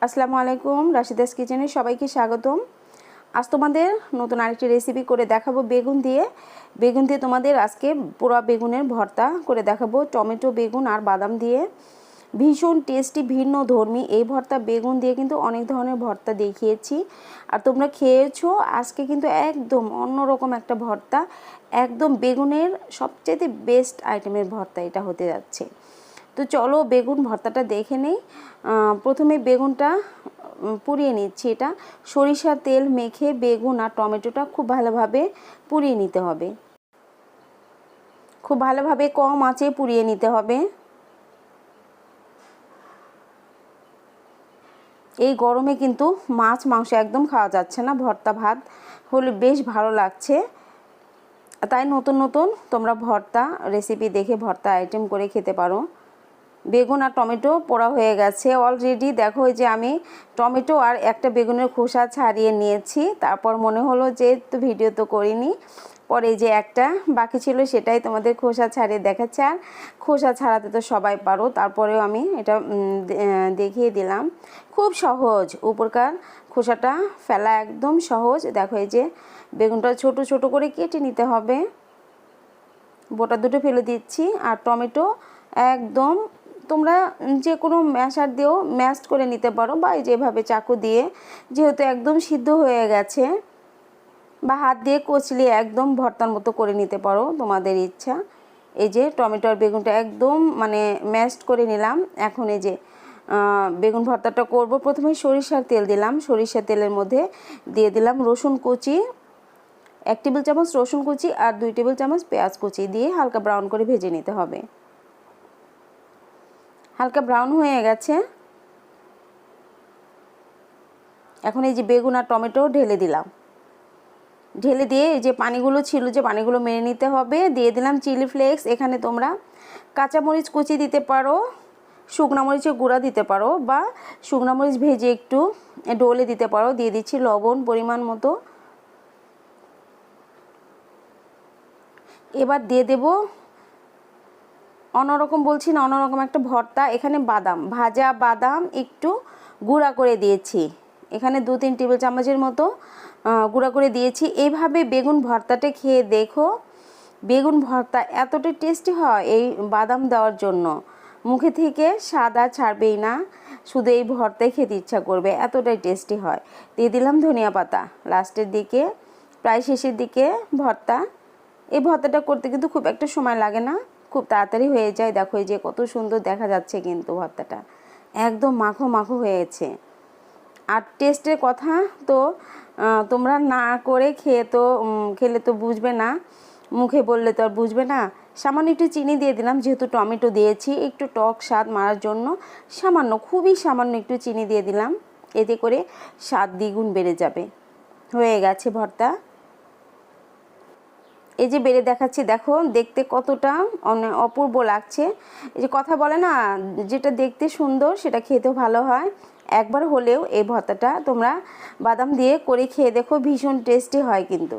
আসসালামু আলাইকুম, রাশিদাস কিচেনে সবাইকে স্বাগতম। আজ তোমাদের নতুন আরেকটি রেসিপি করে দেখাবো বেগুন দিয়ে তোমাদের আজকে পোড়া বেগুনের ভর্তা করে দেখাবো, টমেটো, বেগুন আর বাদাম দিয়ে। ভীষণ টেস্টি, ভিন্ন ধর্মী এই ভর্তা। বেগুন দিয়ে কিন্তু অনেক ধরনের ভর্তা দেখিয়েছি আর তোমরা খেয়েছো। আজকে কিন্তু একদম অন্যরকম একটা ভর্তা, একদম বেগুনের সবচেয়ে বেস্ট আইটেমের ভর্তা এটা হতে যাচ্ছে। তো চলো বেগুন ভর্তাটা দেখে নেই। প্রথমে বেগুনটা পুড়িয়ে নিচ্ছি। এটা সরিষার তেল মেখে বেগুন আর টমেটোটা খুব ভালোভাবে পুড়িয়ে নিতে হবে, খুব ভালোভাবে কম আঁচে পুড়িয়ে নিতে হবে। এই গরমে কিন্তু মাছ মাংস একদম খাওয়া যাচ্ছে না, ভর্তা ভাত হলে বেশ ভালো লাগছে। তাই নতুন নতুন তোমরা ভর্তা রেসিপি দেখে ভর্তা আইটেম করে খেতে পারো। বেগুন আর টমেটো পোড়া হয়ে গেছে অলরেডি। দেখো যে আমি টমেটো আর একটা বেগুনের খোসা ছাড়িয়ে নিয়েছি। তারপর মনে হলো যে তো ভিডিও তো করিনি, পরে যে একটা বাকি ছিল সেটাই তোমাদের খোসা ছাড়িয়ে দেখাচ্ছে। আর খোসা ছাড়াতে তো সবাই পারো, তারপরেও আমি এটা দেখিয়ে দিলাম। খুব সহজ, উপরকার খোসাটা ফেলা একদম সহজ। দেখো এই যে বেগুনটা ছোট ছোট করে কেটে নিতে হবে, বোটা দুটো ফেলে দিচ্ছি। আর টমেটো একদম তোমরা যে কোনো ম্যাশার দিয়েও ম্যাশড করে নিতে পারো, বা যেভাবে চাকু দিয়ে, যেহেতু একদম সিদ্ধ হয়ে গেছে, বা হাত দিয়ে কচলিয়ে একদম ভর্তার মতো করে নিতে পারো, তোমাদের ইচ্ছা। এই যে টমেটো আর বেগুনটা একদম মানে ম্যাশড করে নিলাম। এখন এই যে বেগুন ভর্তাটা করব। প্রথমে সরিষার তেল দিলাম, সরিষার তেলের মধ্যে দিয়ে দিলাম রসুন কুচি, 1 টেবিল চামচ রসুন কুচি আর 2 টেবিল চামচ পেঁয়াজ কুচি দিয়ে হালকা ব্রাউন করে ভেজে নিতে হবে। হালকা ব্রাউন হয়ে গেছে। এখন এই যে বেগুন আর টমেটো ঢেলে দিলাম, ঢেলে দিয়ে এই যে পানিগুলো ছিল, যে পানিগুলো মেরে নিতে হবে। দিয়ে দিলাম চিলি ফ্লেক্স। এখানে তোমরা কাঁচামরিচ কুচি দিতে পারো, শুকনো মরিচের গুঁড়া দিতে পারো, বা শুকনো মরিচ ভেজে একটু ডলে দিতে পারো। দিয়ে দিচ্ছি লবণ পরিমাণ মতো। এবার দিয়ে দেব অন্যরকম, বলছি না অন্যরকম একটা ভর্তা। এখানে বাদাম, ভাজা বাদাম একটু গুঁড়া করে দিয়েছি, এখানে 2-3 টেবিল চামচের মতো গুঁড়া করে দিয়েছি। এইভাবে বেগুন ভর্তাটা খেয়ে দেখো, বেগুন ভর্তা এতটাই টেস্টি হয় এই বাদাম দেওয়ার জন্য, মুখে থেকে স্বাদ আর ছাড়বেই না, শুধু এই ভর্তায় খেতে ইচ্ছা করবে, এতটাই টেস্টি হয়। দিয়ে দিলাম ধনিয়া পাতা লাস্টের দিকে, প্রায় শেষের দিকে ভর্তা। এই ভর্তাটা করতে কিন্তু খুব একটা সময় লাগে না, খুব তাড়াতাড়ি হয়ে যায়। দেখো এই যে কত সুন্দর দেখা যাচ্ছে, কিন্তু ভর্তাটা একদম মাখো মাখো হয়েছে। আর টেস্টের কথা তো তোমরা না করে খেলে তো বুঝবে না, মুখে বললে তো আর বুঝবে না। সামান্য একটু চিনি দিয়ে দিলাম, যেহেতু টমেটো দিয়েছি, একটু টক স্বাদ মারার জন্য সামান্য, খুবই সামান্য একটু চিনি দিয়ে দিলাম। এতে করে স্বাদ দ্বিগুণ বেড়ে যাবে। হয়ে গেছে ভর্তা। এই যে বেড়ে দেখাচ্ছি, দেখো দেখতে কতটা অপূর্ব লাগছে। এই যে কথা বলে না, যেটা দেখতে সুন্দর সেটা খেতেও ভালো হয়। একবার হলেও এই ভর্তাটা তোমরা বাদাম দিয়ে করে খেয়ে দেখো, ভীষণ টেস্টি হয় কিন্তু।